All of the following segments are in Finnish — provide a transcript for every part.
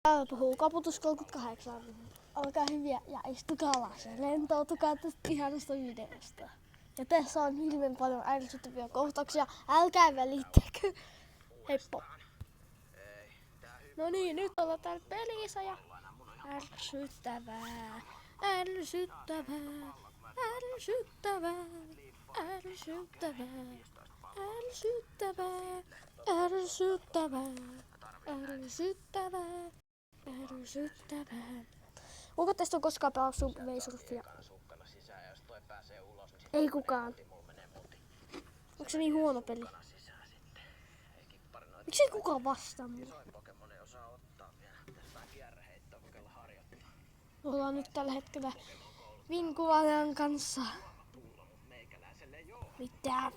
Täällä puhuu Kaputus 38. Olkaa hyviä ja istukaa alas ja rentoutukaa tästä ihanasta videosta. Ja tässä on hirveän paljon ärsyttäviä kohtauksia. Älkää välittäkö. Heippa. No niin, nyt ollaan täällä pelissä ja ärsyttävää. Ärsyttävää. Ärsyttävää. Ärsyttävää. Ärsyttävää. Ärsyttävää. Ärsyttävää. Ärsyttävää. Onko tästä on koskaan pelannut Subway Surfia? Ei kukaan. Onko se niin huono peli? Miksi ei kukaan vastaa mulle? Ollaan nyt tällä hetkellä Vinkuvaajan kanssa. Mitä?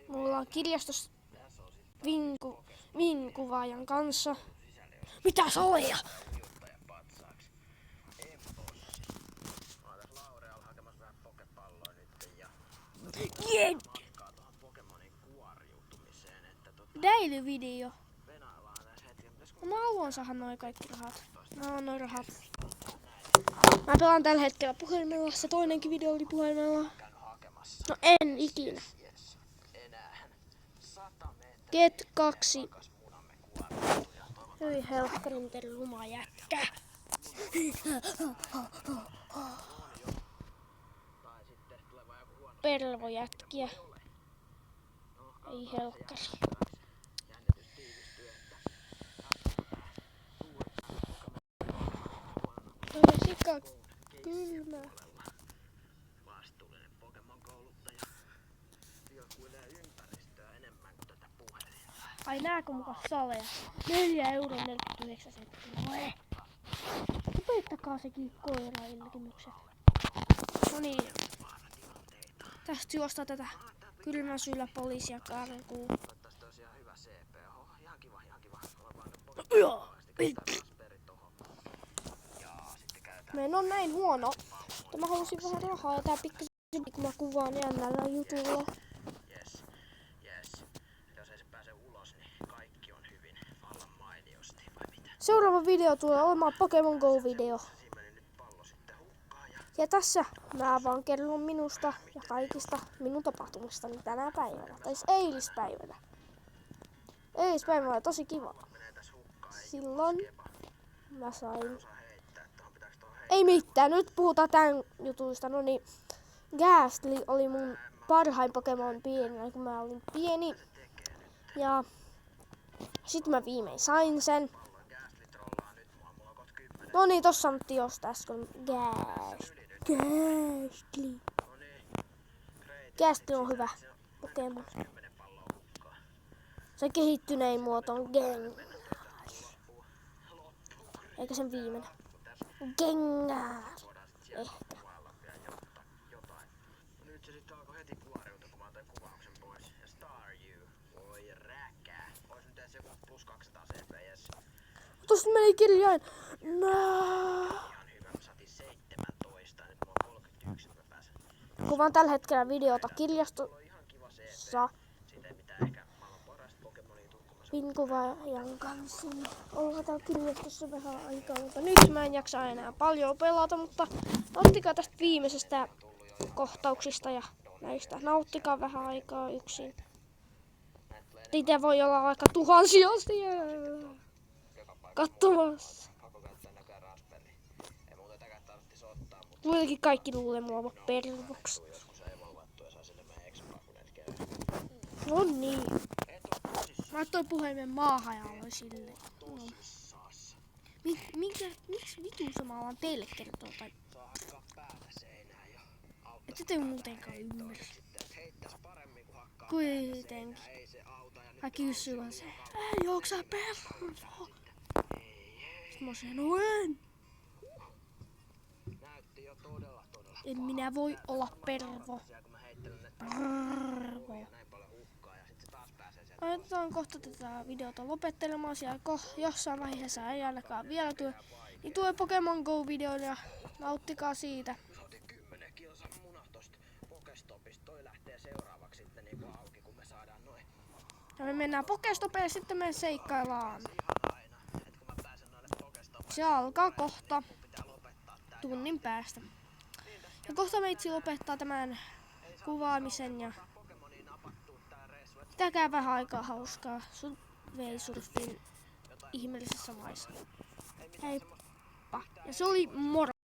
Me ollaan kirjastossa Vinkuvaajan kanssa. Mitä soleja? Yeah. Daily video. No, mä haluan saada noin kaikki rahat. Mä haluan noin rahat. Mä pelaan tällä hetkellä puhelimella. Se toinenkin video oli puhelimella. No en ikinä. Get 2. Hyi helkkarin teille luma jätkä. Pervojätkiä. Ei helkkari. Toi sika kylmä. Ai nääkö muka saleja? 4,49 €. Lopettakaa sekin koira ilkimykset. No niin. Tästä juostaa tätä kylmän syyllä poliisia karkuun. Meidän on näin huono. Mutta mä halusin vähän rahaa ja tää pikkasen kun mä kuvaan jännällä jutulla. Seuraava video tulee olemaan Pokemon Go video. Ja tässä mä vaan kerron minusta ja kaikista minun tapahtumistani tänä päivänä. Tai eilispäivänä. Eilispäivänä oli tosi kiva. Silloin mä sain... Ei mitään, nyt puhutaan tän jutuista. No niin, Gastly oli mun parhain Pokemon pienenä, kun mä olin pieni. Ja sit mä viimein sain sen. No niin, tossa sanottiin jostain äsken Gastly. Gastly on hyvä Pokemon. Se kehittynein muoto on Gengar. Eikä sen viimeinen. Gengar. Ehkä. Tosta meni kirjain. No. Kuvaan tällä hetkellä videota kirjastossa Vinkuvaajan kanssa. Ollaan täällä kirjastossa vähän aikaa, mutta nyt mä en jaksa enää paljon pelata, mutta nauttikaa tästä viimeisestä kohtauksista ja näistä. Nauttikaa vähän aikaa yksin. Niitä voi olla vaikka tuhansia siellä katsomassa. Kuitenkin kaikki luulee mua pervoksi. No niin. Mä oon puhelimen maahan ja aloin silleen. No. Miksi vitussa mä alan teille kertoa? Tai... Ette te muutenkaan ymmärrä. Kuitenkin. Hän kysyy vaan se. Ei, ootko sä pervo? Sitten mä sanoin, en. En minä voi olla pervo. Pervo. Aletaan kohta tätä videota lopettelemaan. Siellä jossain vaiheessa ei ainakaan vielä tule. Niin tulee Pokemon Go video ja nauttikaa siitä. Toi lähtee seuraavaksi sitten niinku Ja me mennään Pokestopeen ja sitten me seikkaillaan. Se alkaa kohta tunnin päästä. Ja kohta meitsi lopettaa tämän kuvaamisen ja pitäkää vähän aikaa hauskaa sun veisurfin ihmeellisessä maissa. Heippa. Ja se oli moro.